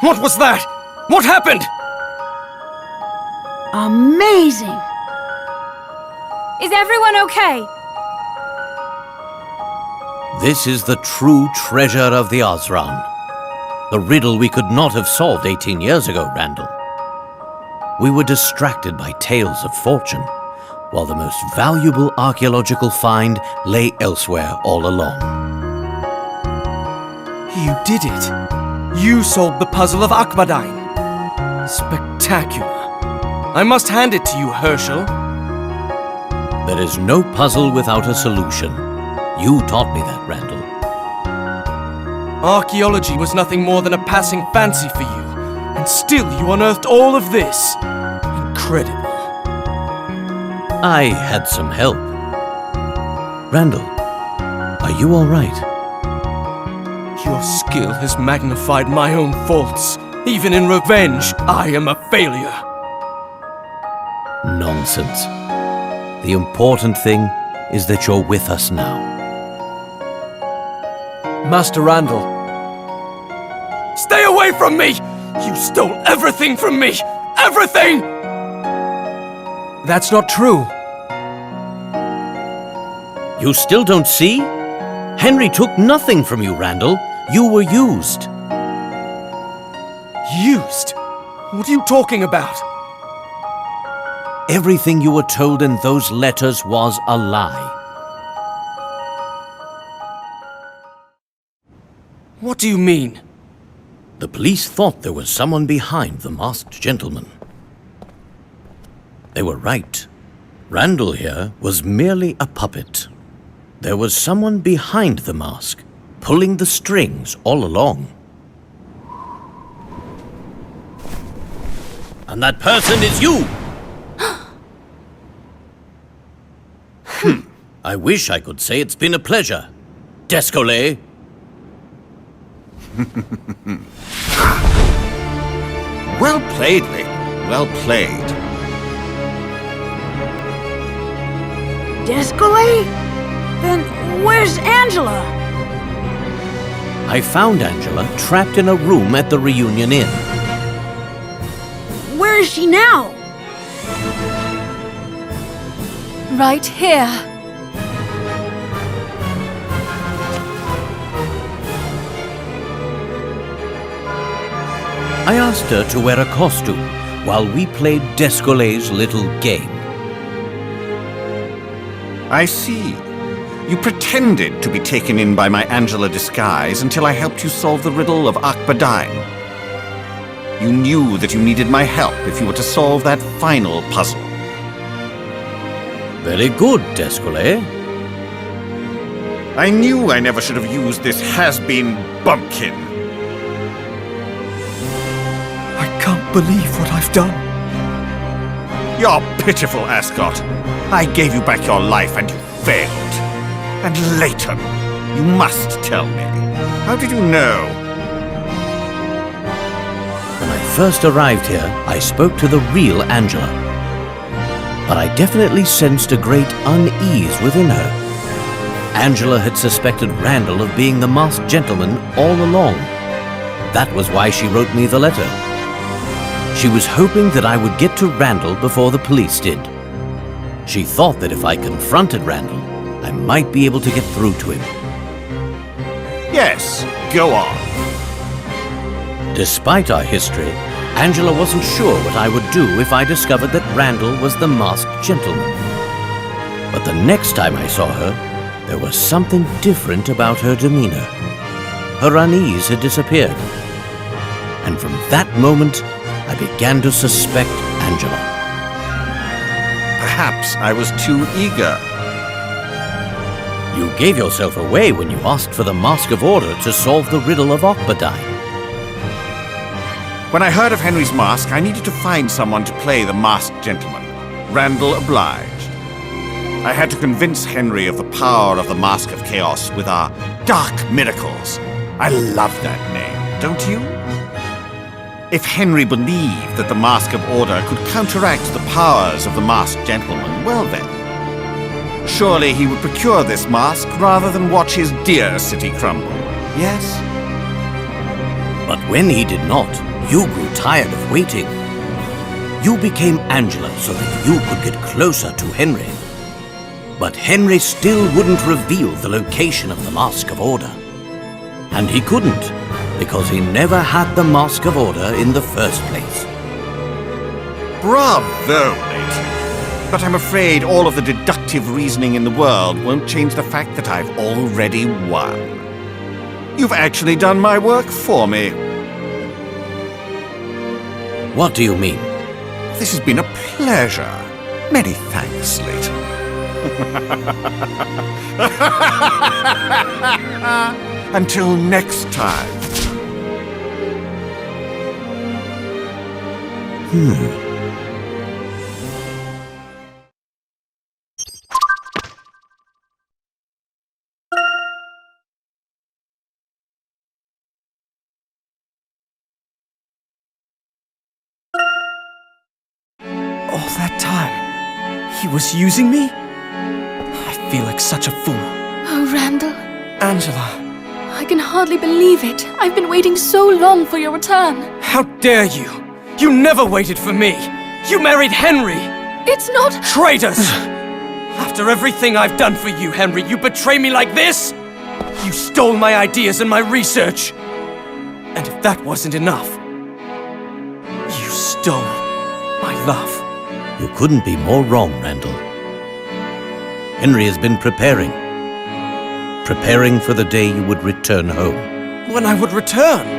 What was that? What happened? Amazing! Is everyone okay? This is the true treasure of the Osran. The riddle we could not have solved 18 years ago, Randall. We were distracted by tales of fortune, while the most valuable archaeological find lay elsewhere all along. You did it. You solved the puzzle of Akbadain. Spectacular. I must hand it to you, Herschel. There is no puzzle without a solution. You taught me that, Randall. Archaeology was nothing more than a passing fancy for you, and still you unearthed all of this. Incredible. I had some help. Randall, are you all right? Your skill has magnified my own faults. Even in revenge, I am a failure. Nonsense. The important thing is that you're with us now. Master Randall. Stay away from me! You stole everything from me! Everything! That's not true. You still don't see? Henry took nothing from you, Randall. You were used. Used? What are you talking about? Everything you were told in those letters was a lie. What do you mean? The police thought there was someone behind the masked gentleman. They were right. Randall here was merely a puppet. There was someone behind the mask, pulling the strings all along. And that person is you! I wish I could say it's been a pleasure. Descolet. Well played, Layton. Well played. Descolet? Then where's Angela? I found Angela trapped in a room at the Reunion Inn. Where is she now? Right here. I asked her to wear a costume while we played Descolet's little game. I see. You pretended to be taken in by my Angela disguise until I helped you solve the riddle of Akbadain. You knew that you needed my help if you were to solve that final puzzle. Very good, Descolet. I knew I never should have used this has-been bumpkin. I can't believe what I've done. You're pitiful, Ascot. I gave you back your life and you failed. And Layton, you must tell me. How did you know? When I first arrived here, I spoke to the real Angela. But I definitely sensed a great unease within her. Angela had suspected Randall of being the masked gentleman all along. That was why she wrote me the letter. She was hoping that I would get to Randall before the police did. She thought that if I confronted Randall, I might be able to get through to him. Yes, go on. Despite our history, Angela wasn't sure what I would do if I discovered that Randall was the masked gentleman. But the next time I saw her, there was something different about her demeanor. Her unease had disappeared. And from that moment, I began to suspect Angela. Perhaps I was too eager. You gave yourself away when you asked for the Mask of Order to solve the riddle of Akbadain. When I heard of Henry's mask, I needed to find someone to play the masked gentleman. Randall obliged. I had to convince Henry of the power of the Mask of Chaos with our dark miracles. I love that name, don't you? If Henry believed that the Mask of Order could counteract the powers of the masked gentleman, well then, surely he would procure this mask rather than watch his dear city crumble. Yes? But when he did not, You grew tired of waiting. You became Angela so that you could get closer to Henry. But Henry still wouldn't reveal the location of the Mask of Order. And he couldn't, because he never had the Mask of Order in the first place. Bravo, Layton. But I'm afraid all of the deductive reasoning in the world won't change the fact that I've already won. You've actually done my work for me. What do you mean? This has been a pleasure. Many thanks, Layton. Until next time. All that time, he was using me? I feel like such a fool. Oh, Randall, Angela, I can hardly believe it. I've been waiting so long for your return. how dare you? You never waited for me. You married Henry. It's not... Traitors! After everything I've done for you, Henry, you betray me like this? You stole my ideas and my research. And if that wasn't enough, you stole my love. You couldn't be more wrong, Randall. Henry has been preparing for the day you would return home. When I would return?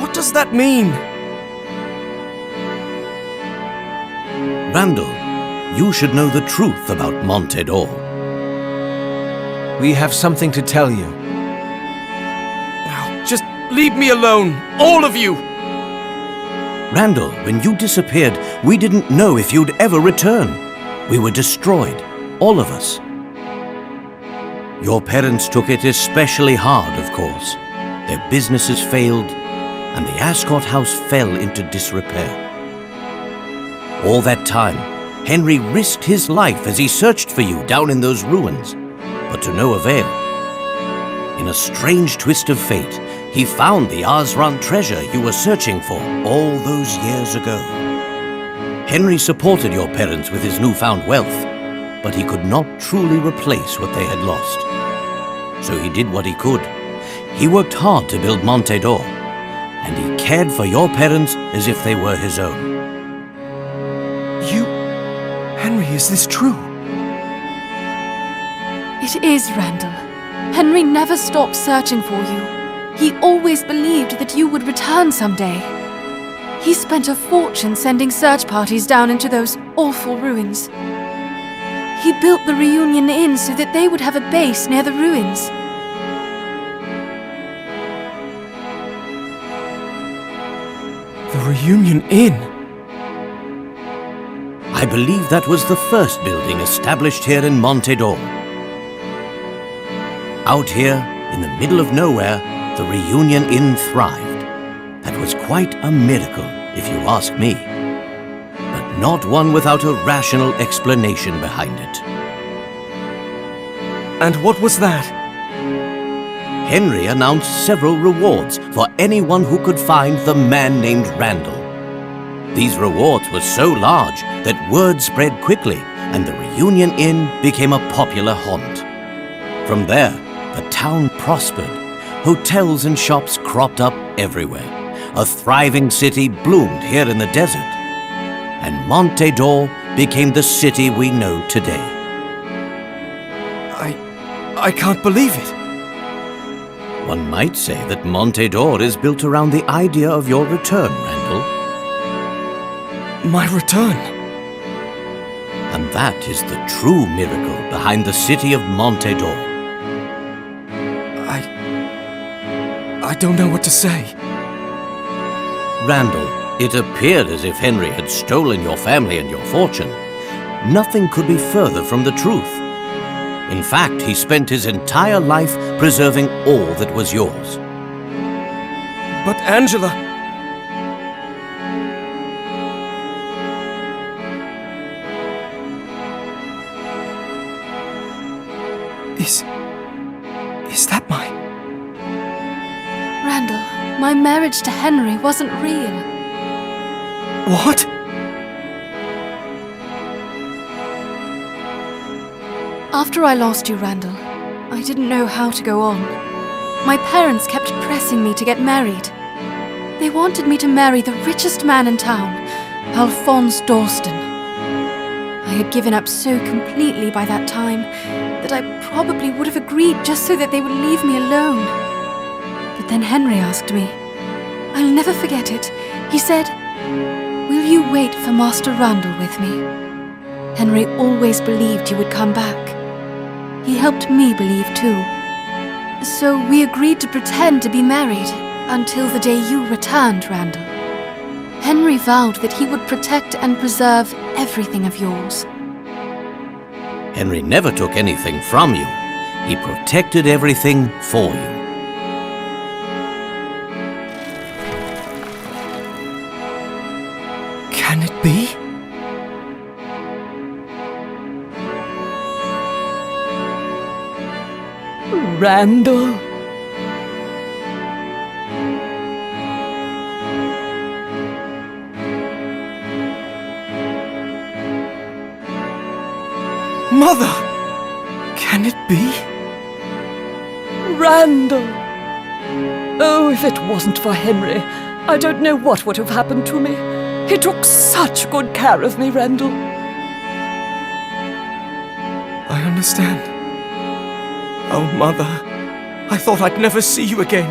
What does that mean? Randall, you should know the truth about Monte d'Or. We have something to tell you. Now, just leave me alone, all of you! Randall, when you disappeared, we didn't know if you'd ever return. We were destroyed, all of us. Your parents took it especially hard, of course. Their businesses failed, and the Ascot house fell into disrepair. All that time, Henry risked his life as he searched for you down in those ruins, but to no avail. In a strange twist of fate, he found the Azran treasure you were searching for all those years ago. Henry supported your parents with his newfound wealth, but he could not truly replace what they had lost. So he did what he could. He worked hard to build Monte d'Or, and he cared for your parents as if they were his own. Henry, is this true? It is, Randall. Henry never stopped searching for you. He always believed that you would return someday. He spent a fortune sending search parties down into those awful ruins. He built the Reunion Inn so that they would have a base near the ruins. The Reunion Inn? I believe that was the first building established here in Monte d'Or. Out here, in the middle of nowhere, the Reunion Inn thrived. That was quite a miracle, if you ask me. But not one without a rational explanation behind it. And what was that? Henry announced several rewards for anyone who could find the man named Randall. These rewards were so large that word spread quickly, and the Reunion Inn became a popular haunt. From there, the town prospered. Hotels and shops cropped up everywhere. A thriving city bloomed here in the desert. And Monte d'Or became the city we know today. I can't believe it. One might say that Monte d'Or is built around the idea of your return, Randall. My return? And that is the true miracle behind the city of Monte d'Or. I don't know what to say. Randall, it appeared as if Henry had stolen your family and your fortune. Nothing could be further from the truth. In fact, he spent his entire life preserving all that was yours. But Angela... Is that my... My marriage to Henry wasn't real. What? After I lost you, Randall, I didn't know how to go on. My parents kept pressing me to get married. They wanted me to marry the richest man in town, Alphonse Dalston. I had given up so completely by that time that I probably would have agreed just so that they would leave me alone. But then Henry asked me. I'll never forget it. He said, "Will you wait for Master Randall with me?" Henry always believed you would come back. He helped me believe too. So we agreed to pretend to be married until the day you returned, Randall. Henry vowed that he would protect and preserve everything of yours. Henry never took anything from you. He protected everything for you. Can it be? Randall? Mother! Can it be? Randall! Oh, if it wasn't for Henry, I don't know what would have happened to me. He took such good care of me, Randall. I understand. Oh, Mother. I thought I'd never see you again.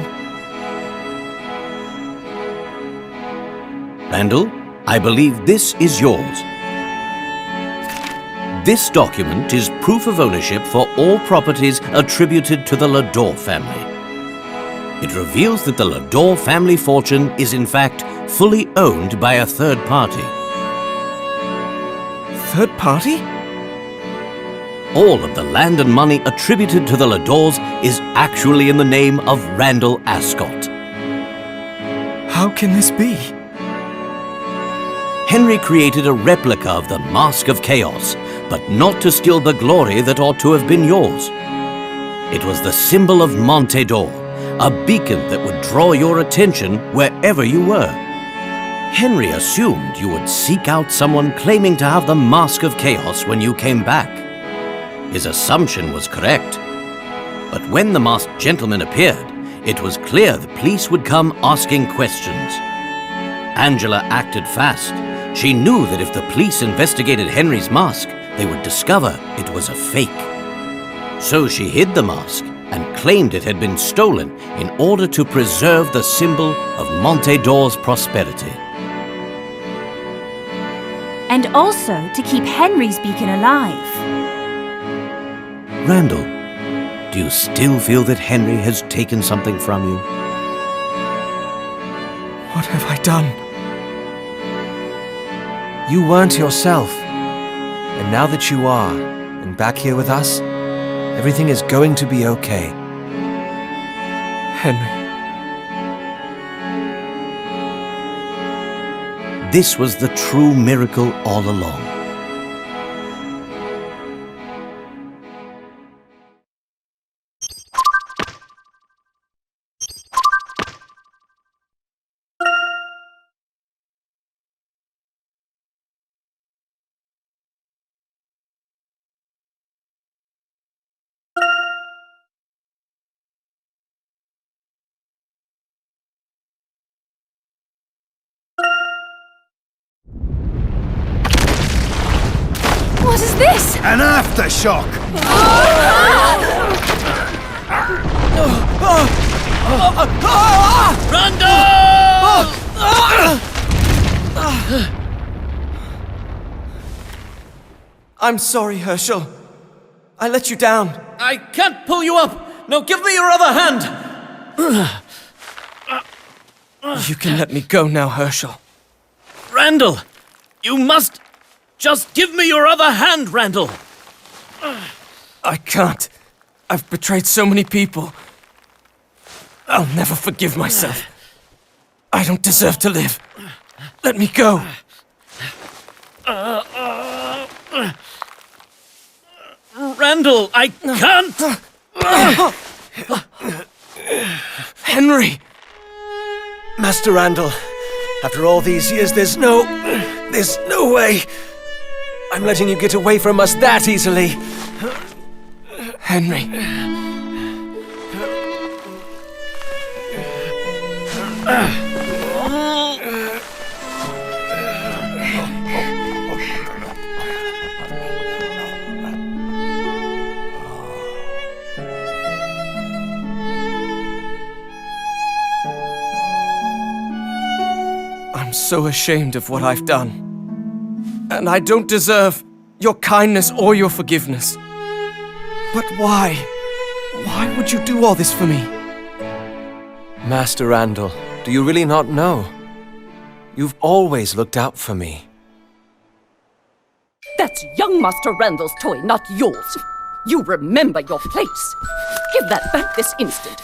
Randall, I believe this is yours. This document is proof of ownership for all properties attributed to the Lador family. It reveals that the Lador family fortune is in fact fully owned by a third party. Third party? All of the land and money attributed to the Ladors is actually in the name of Randall Ascot. How can this be? Henry created a replica of the Mask of Chaos, but not to steal the glory that ought to have been yours. It was the symbol of Monte d'Or, a beacon that would draw your attention wherever you were. Henry assumed you would seek out someone claiming to have the Mask of Chaos when you came back. His assumption was correct. But when the masked gentleman appeared, it was clear the police would come asking questions. Angela acted fast. She knew that if the police investigated Henry's mask, they would discover it was a fake. So she hid the mask and claimed it had been stolen in order to preserve the symbol of Monte d'Or's prosperity. And also to keep Henry's beacon alive. Randall, do you still feel that Henry has taken something from you? What have I done? You weren't yourself. And now that you are, and back here with us, everything is going to be okay. Henry. This was the true miracle all along. What is this? An aftershock! I'm sorry, Herschel. I let you down. I can't pull you up! Now give me your other hand! You can let me go now, Herschel. Randall! You must just give me your other hand, Randall! I can't. I've betrayed so many people. I'll never forgive myself. I don't deserve to live. Let me go. Randall, I can't! Henry! Master Randall, after all these years, there's no way I'm letting you get away from us that easily. Henry. I'm so ashamed of what I've done. And I don't deserve your kindness or your forgiveness. But why? Why would you do all this for me? Master Randall, do you really not know? You've always looked out for me. That's young Master Randall's toy, not yours. You remember your place. Give that back this instant.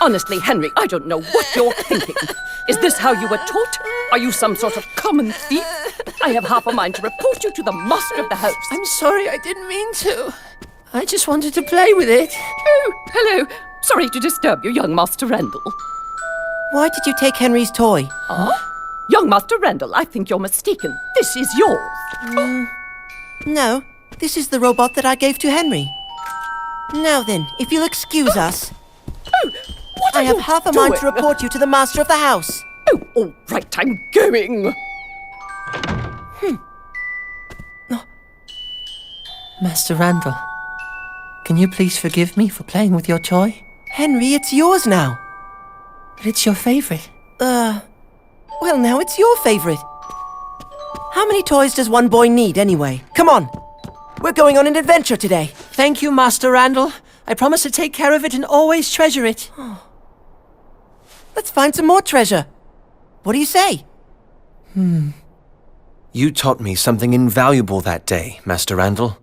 Honestly, Henry, I don't know what you're thinking. Is this how you were taught? Are you some sort of common thief? I have half a mind to report you to the master of the house. I'm sorry, I didn't mean to. I just wanted to play with it. Oh, hello. Sorry to disturb you, young Master Randall. Why did you take Henry's toy? Huh? Young Master Randall, I think you're mistaken. This is yours. No, this is the robot that I gave to Henry. Now then, if you'll excuse us. Oh, what are I have you half a doing? mind to report you to the master of the house. Oh, all right, I'm going. Master Randall, can you please forgive me for playing with your toy? Henry, it's yours now. But it's your favorite. Well, now it's your favorite. How many toys does one boy need, anyway? Come on. We're going on an adventure today. Thank you, Master Randall. I promise to take care of it and always treasure it. Let's find some more treasure. What do you say? You taught me something invaluable that day, Master Randall.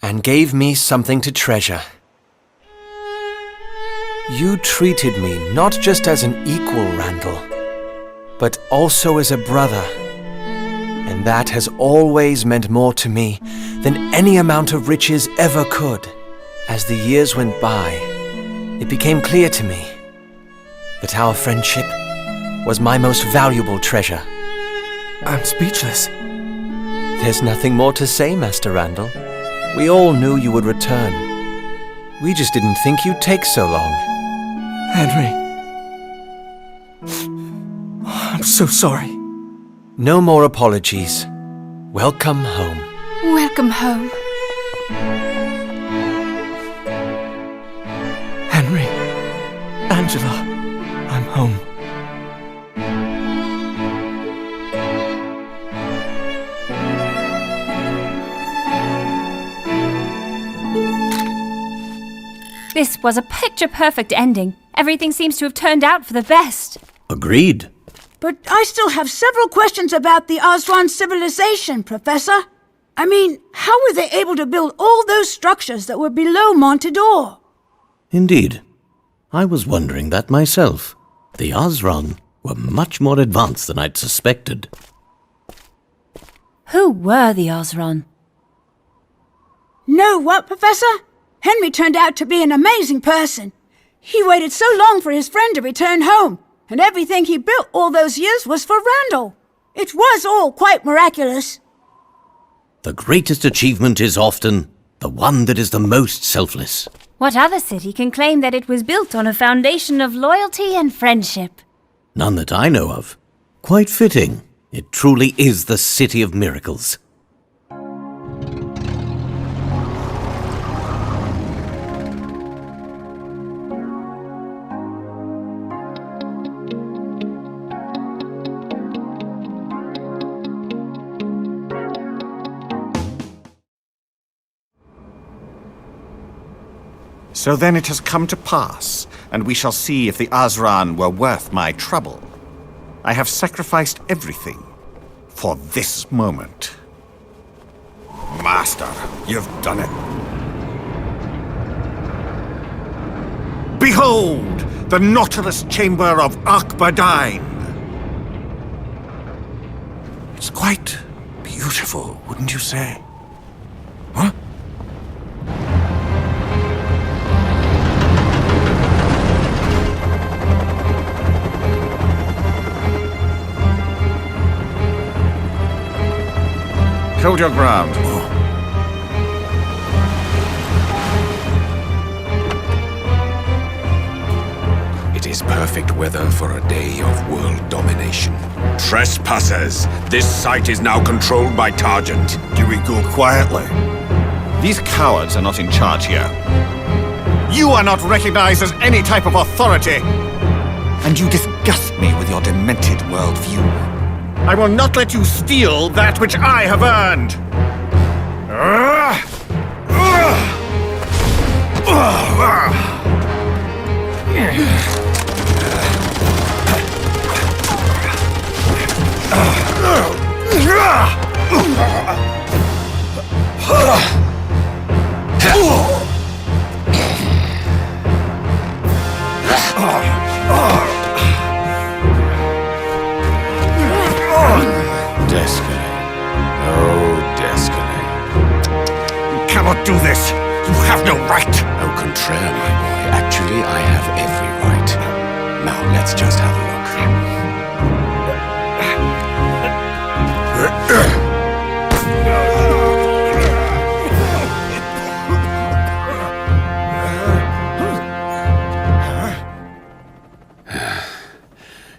And gave me something to treasure. You treated me not just as an equal, Randall, but also as a brother. And that has always meant more to me than any amount of riches ever could. As the years went by, it became clear to me that our friendship was my most valuable treasure. I'm speechless. There's nothing more to say, Master Randall. We all knew you would return. We just didn't think you'd take so long. Henry. I'm so sorry. No more apologies. Welcome home. Welcome home. Henry. Angela. I'm home. This was a picture-perfect ending. Everything seems to have turned out for the best. Agreed. But I still have several questions about the Osran civilization, Professor. I mean, how were they able to build all those structures that were below Monte d'Or? Indeed. I was wondering that myself. The Osran were much more advanced than I'd suspected. Who were the Osran? Know what, Professor? Henry turned out to be an amazing person. He waited so long for his friend to return home, and everything he built all those years was for Randall. It was all quite miraculous. The greatest achievement is often the one that is the most selfless. What other city can claim that it was built on a foundation of loyalty and friendship? None that I know of. Quite fitting. It truly is the city of miracles. So then it has come to pass, and we shall see if the Osran were worth my trouble. I have sacrificed everything for this moment. Master, you've done it. Behold, the Nautilus Chamber of Arkbadine. It's quite beautiful, wouldn't you say? Huh? Hold your ground. It is perfect weather for a day of world domination. Trespassers! This site is now controlled by Targent. Do we go quietly? These cowards are not in charge here. You are not recognized as any type of authority! And you disgust me with your demented worldview. I will not let you steal that which I have earned! Descale. Oh, Descale. You cannot do this! You have no right! Au contraire, my boy. Actually, I have every right. Now, let's just have a look.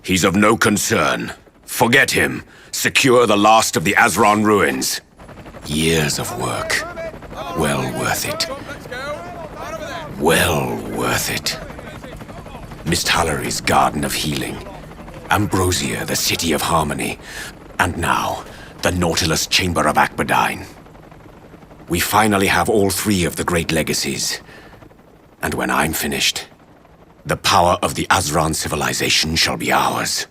He's of no concern. Forget him. Secure the last of the Azron ruins. Years of work. Well worth it. Well worth it. Mist Hallory's Garden of Healing. Ambrosia, the City of Harmony. And now, the Nautilus Chamber of Akbadine. We finally have all three of the great legacies. And when I'm finished, the power of the Azran civilization shall be ours.